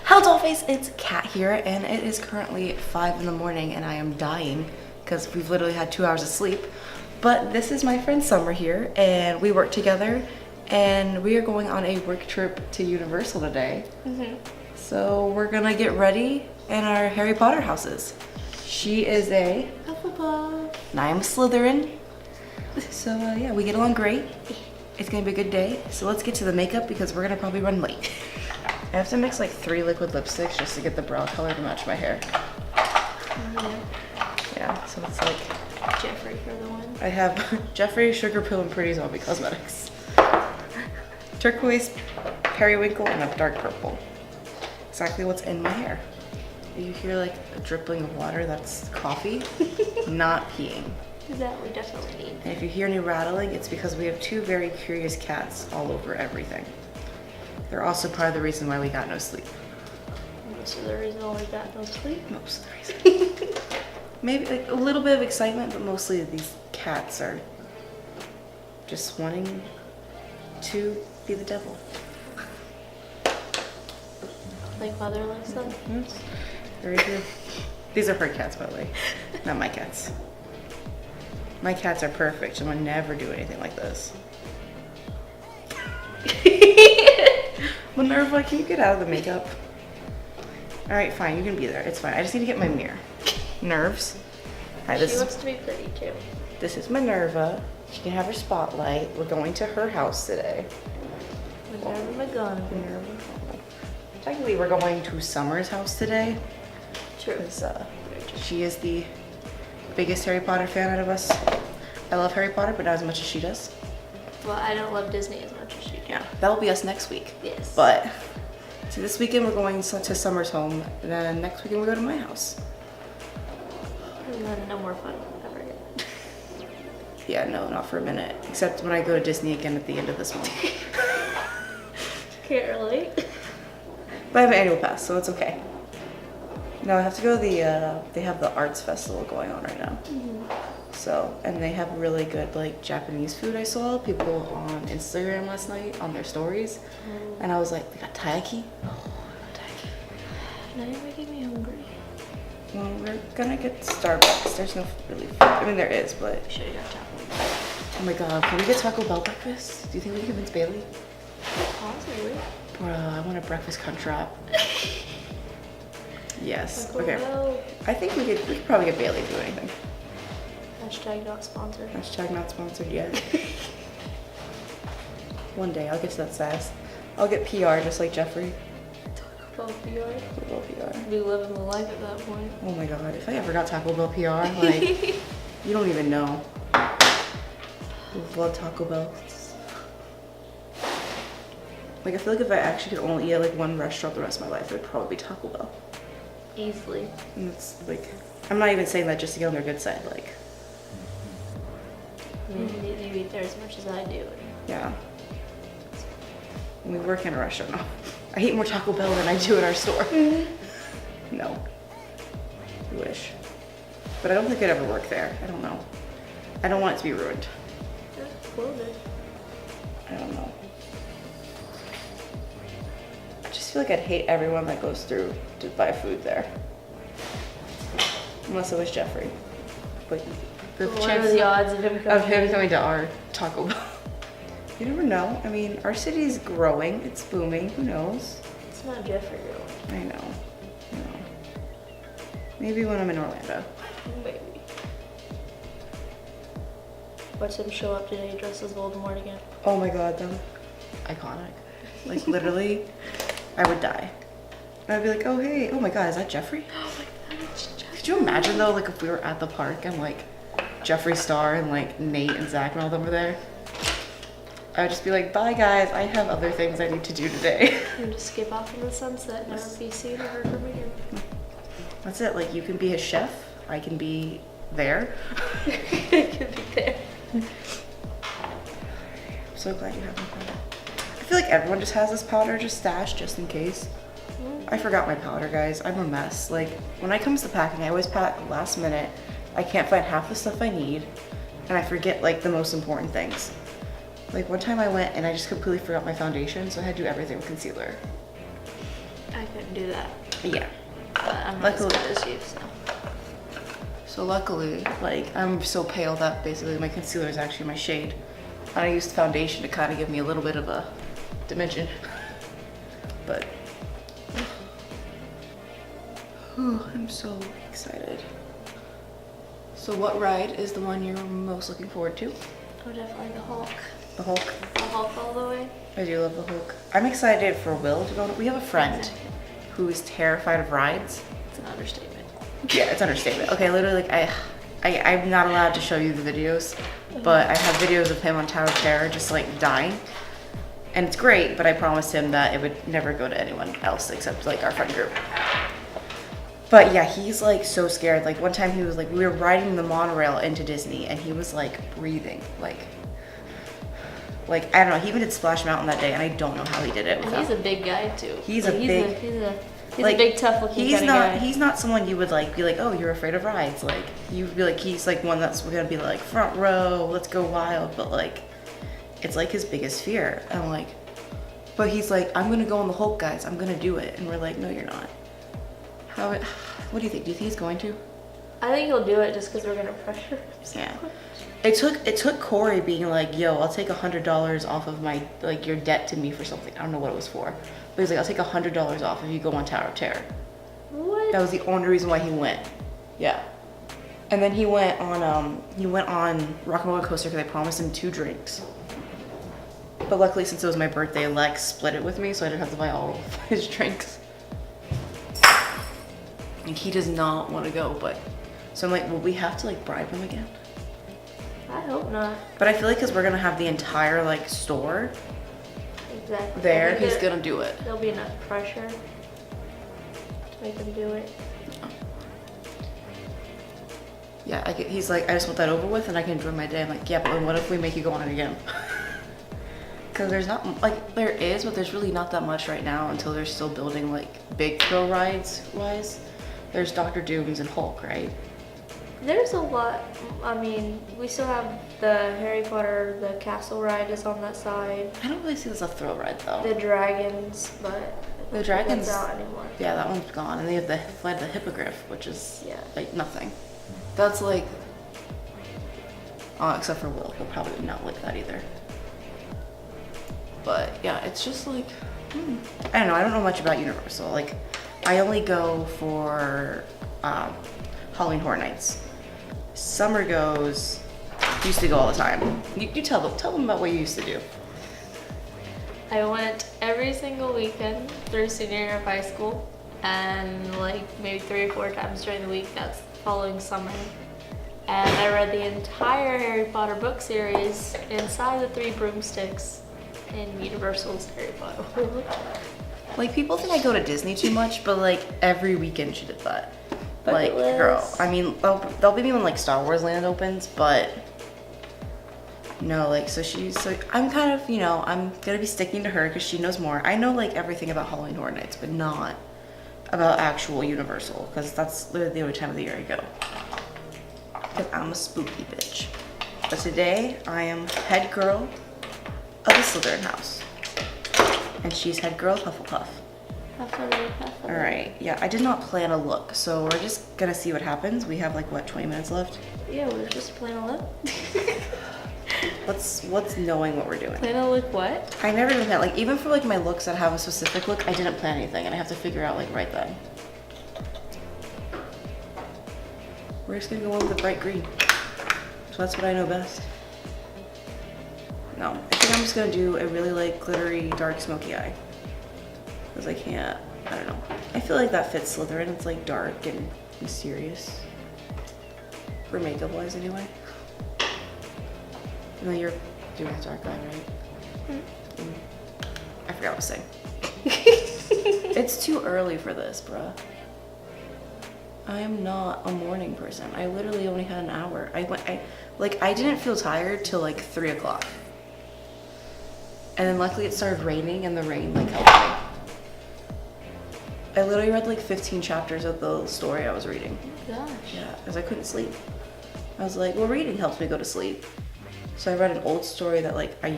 Hello Dollface, it's Kat here, and it is currently 5 in the morning and I am dying because we've literally had 2 hours of sleep. But this is my friend Summer here, and we work together, and we are going on a work trip to Universal today. So we're gonna get ready in our Harry Potter houses. She is a Hufflepuff and I am a Slytherin. So yeah, we get along great. It's gonna be a good day. So let's get to the makeup because we're gonna probably run late. I have to mix like 3 liquid lipsticks just to get the brow color to match my hair. Yeah, so it's like Jeffrey for the one. I have Jeffrey, Sugar Pill, and Pretty Zombie Cosmetics. Turquoise, periwinkle, and a dark purple. Exactly what's in my hair. You hear like a dripping of water, that's coffee, not peeing. That we definitely need. And if you hear any rattling, it's because we have 2 very curious cats all over everything. They're also part of the reason why we got no sleep. Most of the reason why we got no sleep. Most of the reason. Maybe like a little bit of excitement, but mostly these cats are just wanting to be the devil. Like mother loves them. Very true. These are her cats, by the way, not my cats. My cats are perfect and would never do anything like this. Minerva, can you get out of the makeup? All right, fine, you can be there. It's fine. I just need to get my mirror. Nerves. All right, She wants to be pretty too. This is Minerva. She can have her spotlight. We're going to her house today. Minerva McGonagall. Minerva. Technically, we're going to Summer's house today. True. Because she is the biggest Harry Potter fan out of us. I love Harry Potter, but not as much as she does. Well, I don't love Disney as much as she does. Yeah, that'll be us next week. Yes. But so this weekend we're going to Summer's home, and then next weekend we go to my house. And then no more fun ever again. Yeah, no, not for a minute. Except when I go to Disney again at the end of this month. Can't relate. But I have an annual pass, so it's okay. No, I have to go to the, they have the arts festival going on right now. So, and they have really good like Japanese food. I saw people on Instagram last night on their stories. And I was like, they got taiyaki? Oh, taiyaki. Now you're making me hungry. Well, we're gonna get Starbucks. There's no really food. I mean, there is, but. We should have got Taco Bell. Oh my god, can we get Taco Bell breakfast? Do you think we can convince Bailey? Possibly. Bruh, I want a breakfast crunch wrap. Yes. Taco Okay. Bell. I think we could probably get Bailey to do anything. Hashtag not sponsored. Hashtag not sponsored yet. One day I'll get to that status. I'll get PR just like Jeffrey. Taco Bell PR. Taco Bell PR. Be living the life at that point. Oh my god, if I ever got Taco Bell PR, like, you don't even know. I love Taco Bell. Like, I feel like if I actually could only eat at like one restaurant the rest of my life, it would probably be Taco Bell. Easily. And it's like, I'm not even saying that just to get on their good side, like. I mean, you eat there as much as I do. Yeah. And we work in a restaurant now. I eat more Taco Bell than I do at our store. No. I wish. But I don't think I'd ever work there. I don't know. I don't want it to be ruined. That's loaded. I don't know. I just feel like I'd hate everyone that goes through to buy food there. Unless it was Jeffrey. But the What are chances the odds of him coming to our Taco Bell? You never know. I mean, our city's growing. It's booming. Who knows? It's not Jeffrey really. I know. Maybe when I'm in Orlando. Maybe. Watch him show up today dressed as Voldemort again. Oh my god, that was iconic. Like literally, I would die. And I'd be like, oh hey, oh my god, is that Jeffrey? Oh my god, it's Jeffrey. Could you imagine though, like if we were at the park and like Jeffree Star and like Nate and Zach and all them were there? I would just be like, bye guys, I have other things I need to do today. And just skip off in the sunset, never be seen or heard from again. That's it, like you can be a chef, I can be there. I could be there. I'm so glad you have my powder. I feel like everyone just has this powder just stashed just in case. I forgot my powder, guys. I'm a mess. Like, when it comes to packing, I always pack last minute. I can't find half the stuff I need, and I forget, like, the most important things. Like, one time I went and I just completely forgot my foundation, so I had to do everything with concealer. I couldn't do that. Yeah. But I'm not as Luckily- good as you, so. So luckily, like, I'm so pale that basically my concealer is actually my shade. And I used foundation to kind of give me a little bit of a dimension. But, I'm so excited. So what ride is the one you're most looking forward to? Oh, definitely the Hulk. The Hulk? The Hulk all the way. I do love the Hulk. I'm excited for Will to go. We have a friend who is terrified of rides. It's an understatement. Yeah, it's understatement. Okay, literally, like, I'm not allowed to show you the videos, but I have videos of him on Tower of Terror just, like, dying. And it's great, but I promised him that it would never go to anyone else except, like, our friend group. But yeah, he's, like, so scared. Like, one time he was, like, we were riding the monorail into Disney, and he was, like, breathing. Like, I don't know, he even did Splash Mountain that day, and I don't know how he did it. And he's a big guy, too. He's Like, a big... He's like, a big, tough-looking he's kind of not guy. he's not someone you would like be like, oh, you're afraid of rides. Like, you'd be like, he's like one that's gonna be like front row, let's go wild. But like, it's like his biggest fear. And I'm like, but he's like, I'm gonna go on the Hulk, guys, I'm gonna do it. And we're like, no, you're not. What do you think? Do you think he's going to? I think he'll do it just because we're gonna pressure him. Yeah. It took Corey being like, yo, I'll take $100 off of my, like, your debt to me for something. I don't know what it was for. But he's like, I'll take $100 off if you go on Tower of Terror. What? That was the only reason why he went. Yeah. And then he went on Rock and Roller Coaster because I promised him 2 drinks. But luckily, since it was my birthday, Lex split it with me, so I didn't have to buy all of his drinks. And he does not want to go, but so I'm like, will we have to like bribe him again? I hope not. But I feel like because we're gonna have the entire like store Exactly. there, I think he's gonna do it. There'll be enough pressure to make him do it. Yeah, he's like, I just want that over with and I can enjoy my day. I'm like, yeah, but then what if we make you go on it again? Because there's not, like, there is, but there's really not that much right now until they're still building, like, big thrill rides wise. There's Dr. Doom's and Hulk, right? There's a lot. I mean, we still have the Harry Potter, the castle ride is on that side. I don't really see this as a thrill ride, though. The dragons, but I don't The think dragons, that's out anymore. yeah, that one's gone. And they have the Flight of the Hippogriff, which is, Yeah. like, nothing. That's like, oh, except for Will. He'll probably not like that either. But yeah, it's just like, I don't know. I don't know much about Universal. Like, I only go for Halloween Horror Nights. Summer used to go all the time. You tell them about what you used to do. I went every single weekend through senior year of high school, and like maybe 3 or 4 times during the week. That's following summer. And I read the entire Harry Potter book series inside the 3 broomsticks in Universal's Harry Potter world. Like, people think I go to Disney too much, but like every weekend she did that. Bucket Like, girl, list. I mean, they'll be me when like Star Wars Land opens, but no, like, so I'm kind of, you know, I'm gonna be sticking to her because she knows more. I know like everything about Halloween Horror Nights, but not about actual Universal, because that's literally the only time of the year I go. Because I'm a spooky bitch. But today, I am head girl of the Slytherin house. And she's head girl of Hufflepuff. Alright, yeah, I did not plan a look, so we're just gonna see what happens. We have like, what, 20 minutes left? Yeah, we're just playing a look. What's knowing what we're doing? Plan a look what? I never even had, like, even for like my looks that have a specific look, I didn't plan anything, and I have to figure out like right then. We're just gonna go in with the bright green. So that's what I know best. No, I think I'm just gonna do a really like glittery dark smoky eye. Because I don't know. I feel like that fits Slytherin. It's like dark and mysterious. For makeup wise anyway. No, you're doing a dark eye, right? I forgot what I was saying. It's too early for this, bruh. I am not a morning person. I literally only had an hour. I didn't feel tired till like 3 o'clock. And then luckily it started raining and the rain like helped me. I literally read like 15 chapters of the story I was reading. Oh my gosh. Yeah, because I couldn't sleep. I was like, well, reading helps me go to sleep. So I read an old story that like I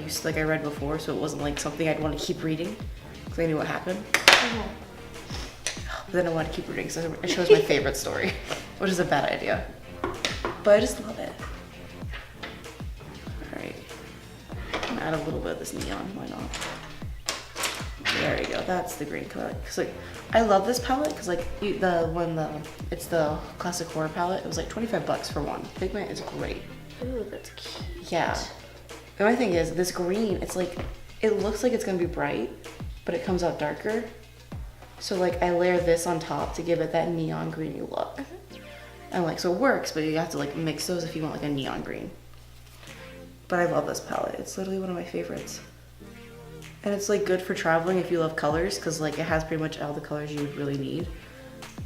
read before, so it wasn't like something I'd want to keep reading because I knew what happened. But then I wanted to keep reading, so it shows my favorite story, which is a bad idea. But I just love it. All right, I'm gonna add a little bit of this neon, why not? There you go, that's the green color. Cause like, I love this palette, cause like it's the classic horror palette, it was like 25 bucks for one. Pigment is great. Ooh, that's cute. Yeah. The only thing is, this green, it's like, it looks like it's gonna be bright, but it comes out darker. So like, I layer this on top to give it that neon greeny look. And like, so it works, but you have to like mix those if you want like a neon green. But I love this palette. It's literally one of my favorites. And it's like good for traveling if you love colors, because like it has pretty much all the colors you would really need.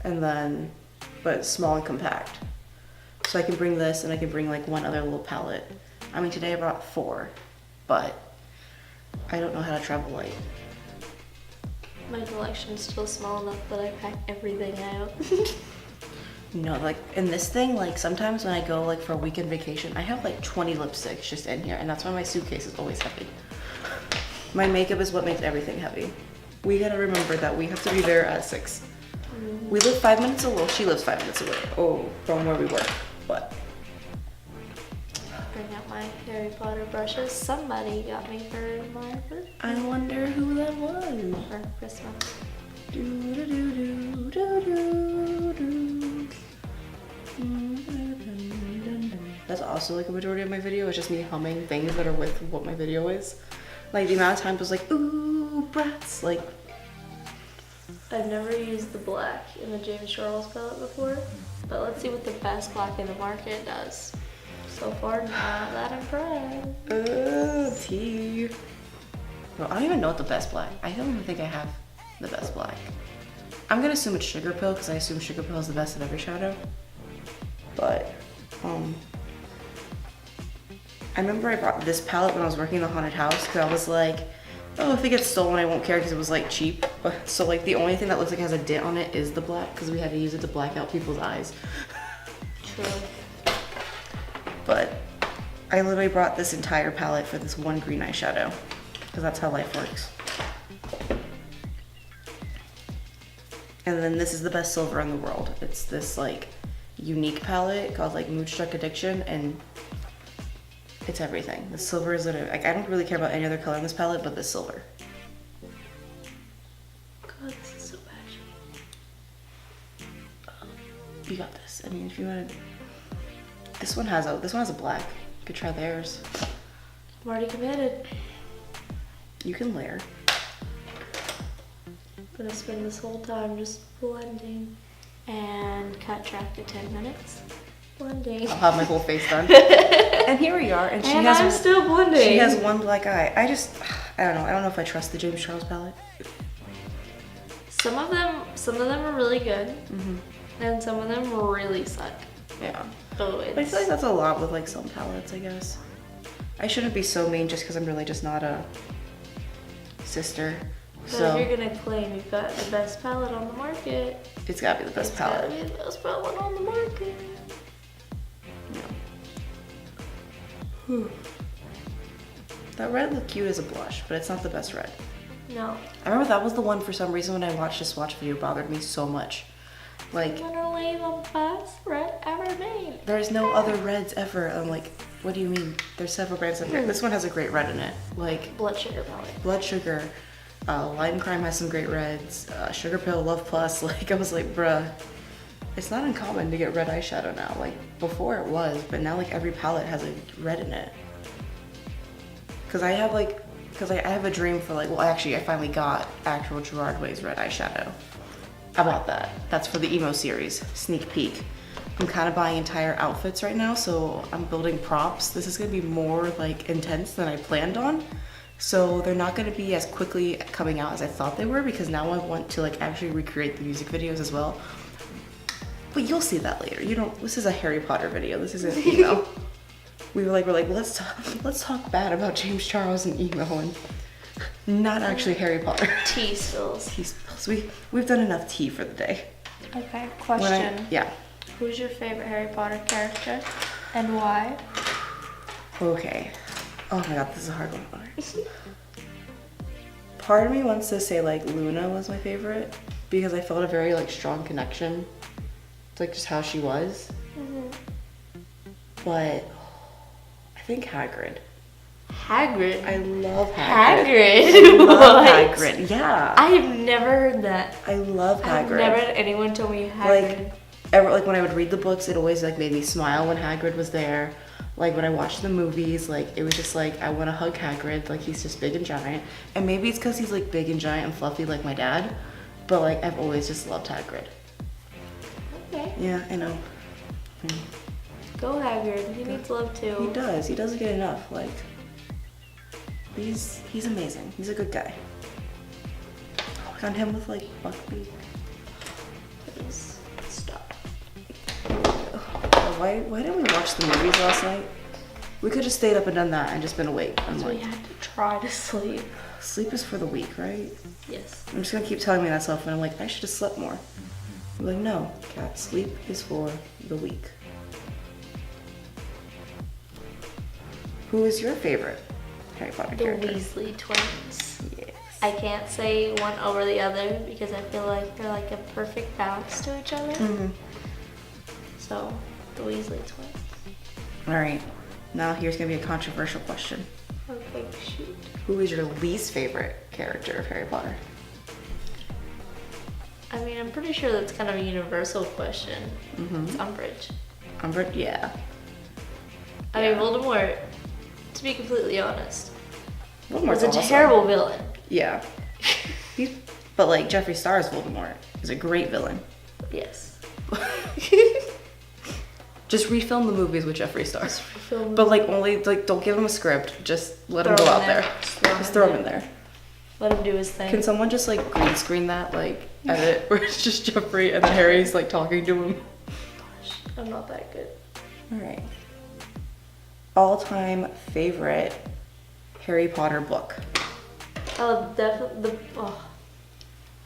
And then, but it's small and compact. So I can bring this and I can bring like one other little palette. I mean, today I brought 4, but I don't know how to travel light. My collection's still small enough that I pack everything out. No, like in this thing, like sometimes when I go like for a weekend vacation, I have like 20 lipsticks just in here, and that's why my suitcase is always heavy. My makeup is what makes everything heavy. We gotta remember that we have to be there at 6. We live 5 minutes away. Well, she lives 5 minutes away. From where we work, but. Bring out my Harry Potter brushes. Somebody got me for my birthday. I wonder who that was. For Christmas. That's also like a majority of my video. It's just me humming things that are with what my video is. Like the amount of times was like, ooh, brats. Like, I've never used the black in the James Charles palette before, but let's see what the best black in the market does. So far, not that impressed. tea. Bro, I don't even know what the best black. I don't even think I have the best black. I'm gonna assume it's Sugar Pill because I assume Sugar Pill is the best of every shadow. But, I remember I bought this palette when I was working in the haunted house because I was like, oh, if it gets stolen, I won't care because it was like cheap. So like the only thing that looks like it has a dent on it is the black because we had to use it to black out people's eyes. True. But I literally brought this entire palette for this one green eyeshadow because that's how life works. And then this is the best silver in the world. It's this like unique palette called like Moodstruck Addiction, and it's everything. The silver is literally, like I don't really care about any other color in this palette but the silver. God, this is so patchy. You got this. I mean, if you want to, this one has a black. You could try theirs. I'm already committed. You can layer. I'm gonna spend this whole time just blending and cut track to 10 minutes. Blending. I'll have my whole face done. And here we are, and I'm still blending. She has one black eye. I don't know. I don't know if I trust the James Charles palette. Some of them are really good, and some of them really suck. Yeah. So But I feel like that's a lot with like some palettes, I guess. I shouldn't be so mean just because I'm really just not a sister. But So if you're gonna claim you've got the best palette on the market, it's gotta be the best palette. It's gotta be the best palette on the market. Yeah. That red looked cute as a blush, but it's not the best red. No. I remember that was the one for some reason when I watched this swatch video bothered me so much. Like, Literally the best red ever made. there's no other reds ever. I'm like, what do you mean? There's several brands in there. This one has a great red in it. Like Blood Sugar palette. Blood Sugar, Lime Crime has some great reds. Sugar Pill, Love Plus. Like I was like, bruh, it's not uncommon to get red eyeshadow now. Like before it was, but now like every palette has a red in it. Cause I have a dream for like, well actually I finally got actual GRWM's red eyeshadow. I bought that. That's for the emo series, sneak peek. I'm kind of buying entire outfits right now, so I'm building props. This is gonna be more like intense than I planned on. So they're not gonna be as quickly coming out as I thought they were because now I want to like actually recreate the music videos as well. But you'll see that later. This is a Harry Potter video. This isn't emo. we're like, let's talk bad about James Charles and emo and not actually Harry Potter. Tea spills. Tea spills. We've done enough tea for the day. Okay, question. Yeah. Who's your favorite Harry Potter character and why? Okay. Oh my god, this is a hard one. Part of me wants to say like Luna was my favorite, because I felt a very like strong connection to like just how she was. But I think Hagrid. Hagrid? I love Hagrid. Hagrid? I love What? Hagrid, yeah. I have never heard that. I love Hagrid. I've never had anyone tell me Hagrid. Like when I would read the books, it always like made me smile when Hagrid was there. Like when I watched the movies, like it was just like I want to hug Hagrid. Like he's just big and giant, and maybe it's because he's like big and giant and fluffy like my dad. But like I've always just loved Hagrid. Okay. Yeah, I know. Go Hagrid. He needs love too. He does. He doesn't get enough. Like he's amazing. He's a good guy. Oh, on him with like Buckbeak. Please stop. Why didn't we watch the movies last night? We could have stayed up and done that and just been awake. I'm We like, had to try to sleep. sleep is for the weak, right? Yes. I'm just gonna keep telling me that stuff, and I'm like, I should have slept more. I'm like, no, Kat, sleep is for the weak. Who is your favorite Harry Potter The character? Weasley twins. Yes. I can't say one over the other because I feel like they're like a perfect balance to each other. So, the Weasley twins. All right, now here's gonna be a controversial question. Okay, shoot. Who is your least favorite character of Harry Potter? I mean, I'm pretty sure that's kind of a universal question. It's Umbridge. Umbridge, yeah. I mean, Voldemort, to be completely honest, Voldemort's was a awesome. terrible villain. Yeah. But like Jeffree Star's Voldemort is a great villain. Yes. Just refilm the movies with Jeffree Star. Film. But like only like don't give him a script. Just let him Throw go him out there. there. Just throw him in there. Let him do his thing. Can someone just like green screen that like edit where it's just Jeffrey and then Harry's like talking to him? Gosh, I'm not that good. All right. All-time favorite Harry Potter book. Oh, definitely.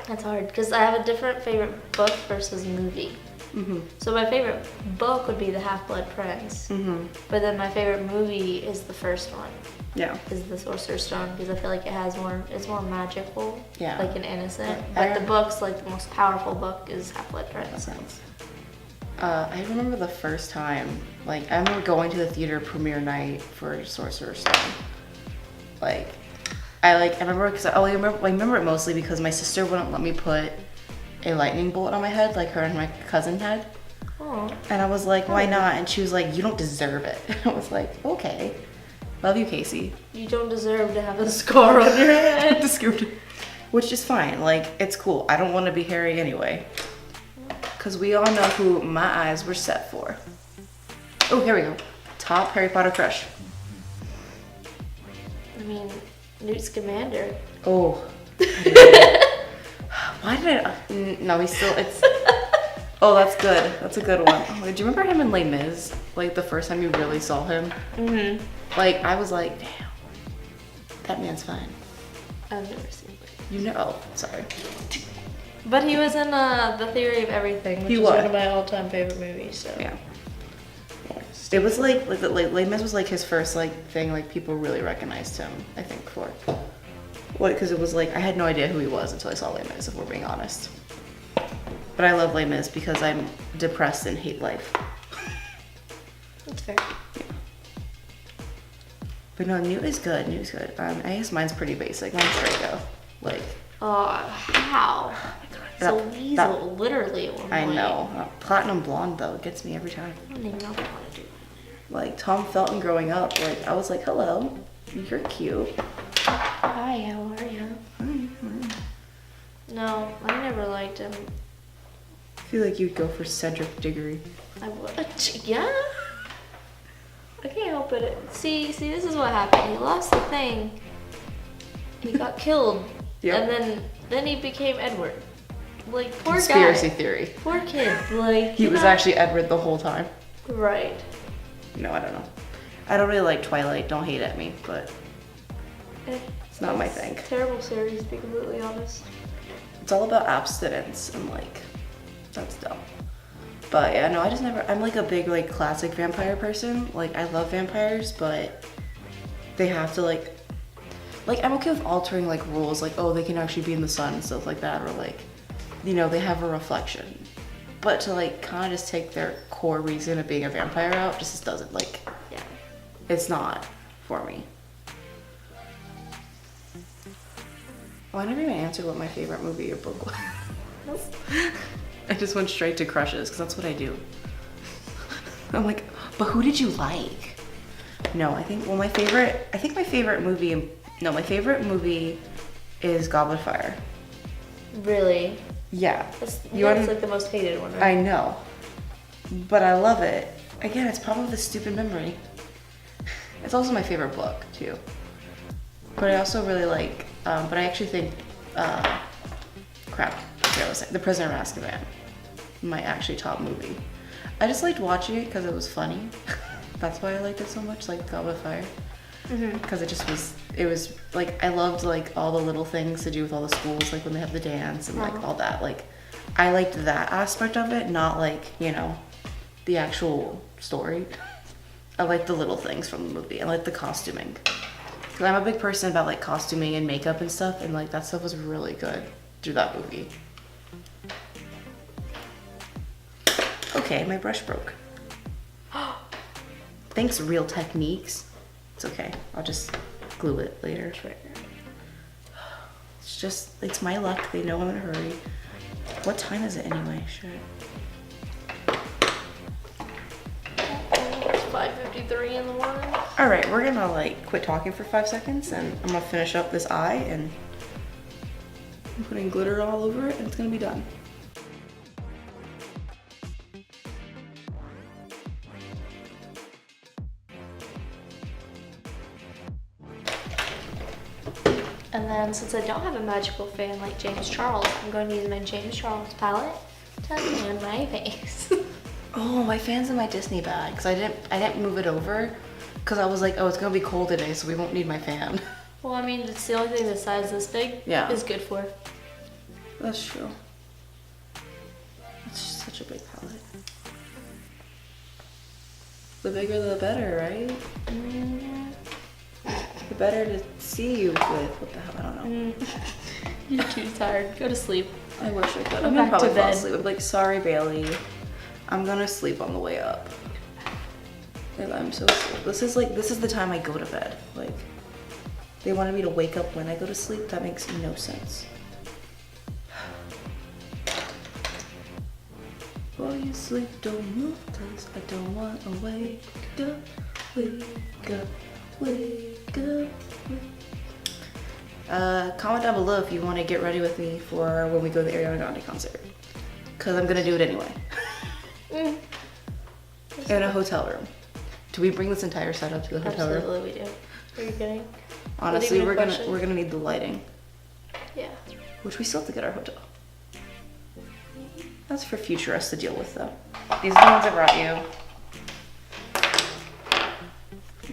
That's hard because I have a different favorite book versus movie. So my favorite book would be The Half-Blood Prince, but then my favorite movie is the first one. Yeah. Is the Sorcerer's Stone because I feel like it's more magical, Yeah. like and innocent. Yeah. But the book's like the most powerful book is Half-Blood Prince. I remember the first time, like I remember going to the theater premiere night for Sorcerer's Stone. I remember because I remember it mostly because my sister wouldn't let me put a lightning bolt on my head like her and my cousin had. Oh. And I was like, why not? And she was like, you don't deserve it. I was like, okay. Love you, Casey. You don't deserve to have a scar on your head. Which is fine. Like, it's cool. I don't want to be Harry anyway. Because we all know who my eyes were set for. Oh, here we go. Top Harry Potter crush. I mean, Newt Scamander. Oh. Why did I? No, it's. Oh, that's good. That's a good one. Oh, do you remember him in Les Mis? Like the first time you really saw him? Like, I was like, damn. That man's fine. I've never seen it. You know. Oh, sorry. But he was in The Theory of Everything, which He is was. one of my all-time favorite movies. So Yeah. It was like Les Mis was like his first like thing like people really recognized him, I think, for. What? Because it was like I had no idea who he was until I saw Les Mis, if we're being honest. But I love Les Mis because I'm depressed and hate life. that's fair. But no, Newt is good. Newt's good. I guess mine's pretty basic. Mine's Draco. Like. Oh, how? It's a That- weasel, literally. At one I point. know. Platinum blonde though gets me every time. I don't even know if I want to do Like Tom Felton growing up, like I was like, hello, you're cute. Hi, how are you? No, I never liked him. I feel like you'd go for Cedric Diggory. I would. Yeah. I can't help it. See, this is what happened. He lost the thing. He got killed. Yep. And then he became Edward. Like, poor Conspiracy guy. theory. Poor kid. Like, He was actually Edward the whole time. right. No, I don't know. I don't really like Twilight. Don't hate at me, but it's not my thing. Terrible series, to be completely honest. It's all about abstinence and like, that's dumb. But yeah, no, I just never, I'm like a big like classic vampire person. Like I love vampires, but they have to like I'm okay with altering like rules, like, oh, they can actually be in the sun and stuff like that, or like you know, they have a reflection. But to like kind of just take their core reason of being a vampire out just doesn't like, Yeah. it's not for me. Well, I never even answered what my favorite movie or book was. Nope. I just went straight to crushes because that's what I do. I'm like, but who did you like? No, I think my favorite movie is Goblet of Fire. Really? Yeah. That's You want- like the most hated one, right? I know, but I love it. Again, it's probably the stupid memory. It's also my favorite book too. But I also really like, but I actually think, The Prisoner of Azkaban, my actually top movie. I just liked watching it because it was funny. That's why I liked it so much, like Goblet of Fire. Because it was like, I loved like all the little things to do with all the schools, like when they have the dance and like all that. Like, I liked that aspect of it, not like, you know, the actual story. I like the little things from the movie. I like the costuming. Because I'm a big person about like costuming and makeup and stuff, and like that stuff was really good through that movie. Okay, my brush broke. Thanks, Real Techniques. It's okay. I'll just glue it later. It's just, it's my luck. They know I'm in a hurry. What time is it anyway? Shit. It's 5:53 in the morning. All right, we're gonna like quit talking for 5 seconds and I'm gonna finish up this eye and I'm putting glitter all over it and it's gonna be done. And then since I don't have a magical fan like James Charles, I'm going to use my James Charles palette to clean my face. Oh, my fan's in my Disney bag because I didn't move it over because I was like, oh, it's gonna be cold today, so we won't need my fan. Well, I mean, it's the only thing the size this big Yeah. is good for. That's true. It's just such a big palette. The bigger the better, right? The better to see you with. What the hell? I don't know. You're too tired. Go to sleep. I wish I could. Go I'm gonna back to probably fall bed. asleep. I'm like, sorry, Bailey. I'm gonna sleep on the way up. And I'm so sleep. This is the time I go to bed. Like, they wanted me to wake up when I go to sleep. That makes no sense. While you sleep, don't move, 'cause I don't want to wake up, wake up, wake up. Comment down below if you want to get ready with me for when we go to the Ariana Grande concert. Cause I'm gonna do it anyway. In a hotel room. Do we bring this entire setup to the hotel room? Absolutely, we do. Are you kidding? Honestly, Not even a we're question. gonna need the lighting, Yeah. which we still have to get our hotel. That's for future us to deal with though. These are the ones I brought you.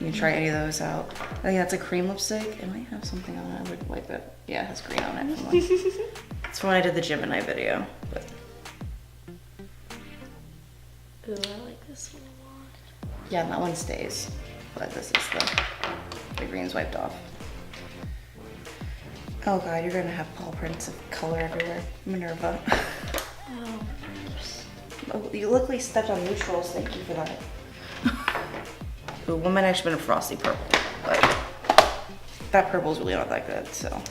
You can try any of those out. I think that's a cream lipstick. It might have something on it. I would wipe it. Yeah, it has green on it. It's from when I did the Gemini video. But Ooh, I like this one a lot. yeah, that one stays. But this is the green's wiped off. Oh god, you're gonna have paw prints of color everywhere. Minerva. Oh. Oh, you luckily stepped on neutrals. Thank you for that. Ooh, one might actually been a frosty purple, but that purple's really not that good, so.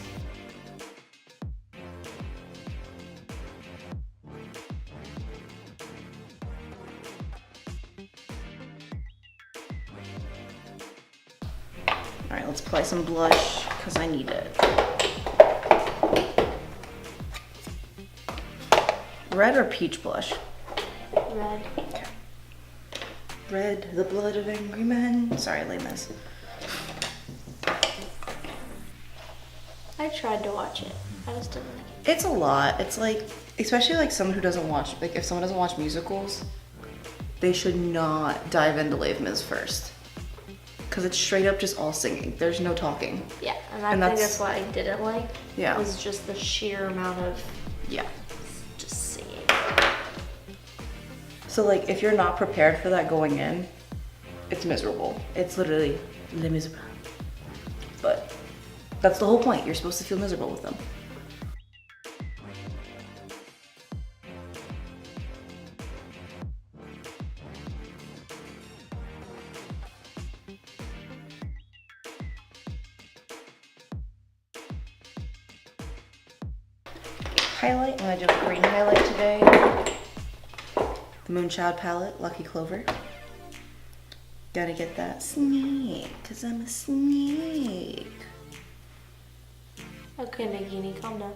All right, let's apply some blush because I need it. Red or peach blush? Red. Okay. Red, the blood of angry men. Sorry, lame this. I tried to watch it. I just didn't like it. It's a lot. It's like, especially like someone who doesn't watch, like if someone doesn't watch musicals, they should not dive into Les Mis first. Because it's straight up just all singing. There's no talking. Yeah, and I And think that's- that's what I didn't like. Yeah. Was just the sheer amount of Yeah. just singing. So like if you're not prepared for that going in, it's miserable. It's literally Les Miserables. But that's the whole point. You're supposed to feel miserable with them. highlight. I'm gonna do a green highlight today. The Moonchild palette, Lucky Clover. Gotta get that snake, cause I'm a snake. Okay, Nagini, calm down.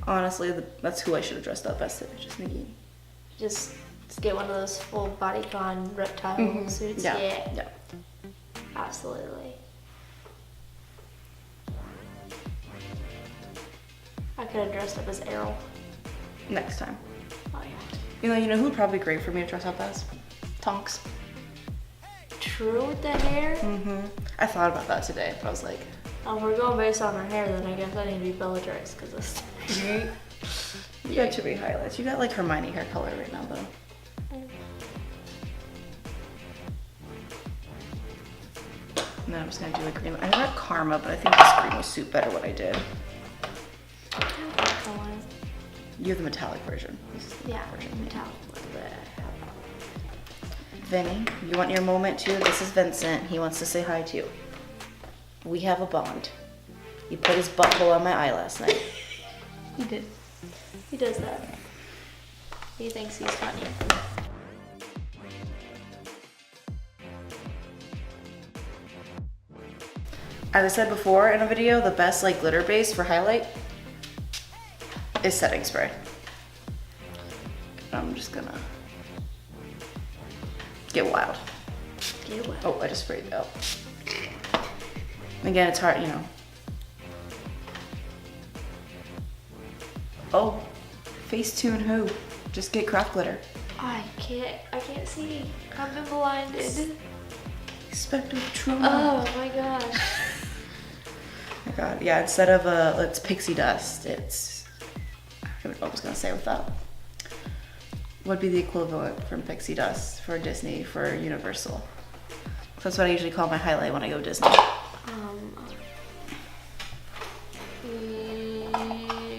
Honestly, that's who I should have dressed up as today, just Nagini. Just get one of those full bodycon reptile suits. Yeah. Absolutely. I could have dressed up as Errol. Next time. Oh yeah. You know who would probably be great for me to dress up as? Tonks. True with the hair? I thought about that today, but I was like... If we're going based on her hair, then I guess I need to be Bellatrix, because this... You got too many highlights. You got like Hermione hair color right now, though. And then I'm just gonna do a green. I got Karma, but I think this green will suit better what I did. You have the metallic version. This is the Yeah, version. metallic. Vinny, you want your moment too? This is Vincent. He wants to say hi to you. We have a bond. He put his butthole on my eye last night. He did. He does that. He thinks he's funny. As I said before in a video, the best like glitter base for highlight is setting spray. I'm just gonna get wild. Get away. Oh, I just sprayed it out. Again, it's hard, you know. Oh, Facetune who? Just get craft glitter. I can't see. I've been blinded. Expecto Patronum. Oh my gosh. Oh my god, yeah, instead of it's pixie dust, it's, I don't know what I was gonna say with that. Would be the equivalent from pixie dust for Disney, for Universal. That's what I usually call my highlight when I go Disney.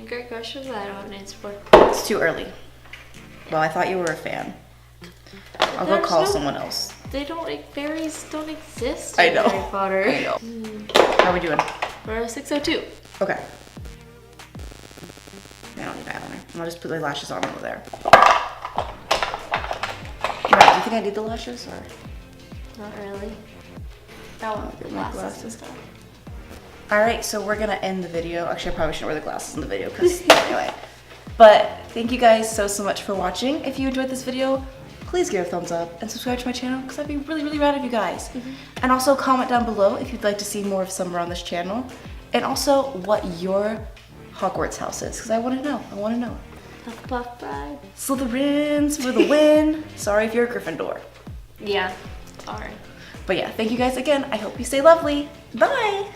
Great question, but I don't have an answer for. It's too early. Well, I thought you were a fan. I'll go call someone else. Fairies don't exist I in know. Harry Potter. I know. How are we doing? We're 602. Okay. I don't need eyeliner. I'll just put the lashes on over there. Right, do you think I need the lashes or? Not really. That one, Get the my glasses and stuff. Alright, so we're gonna end the video. Actually, I probably shouldn't wear the glasses in the video because anyway. But thank you guys so much for watching. If you enjoyed this video, please give it a thumbs up and subscribe to my channel because I'd be really rad of you guys. And also comment down below if you'd like to see more of Summer on this channel. And also what your Hogwarts house is because I want to know. Puff puff ride. Slytherins for the win. Sorry if you're a Gryffindor. Yeah. Sorry. But yeah, thank you guys again. I hope you stay lovely. Bye!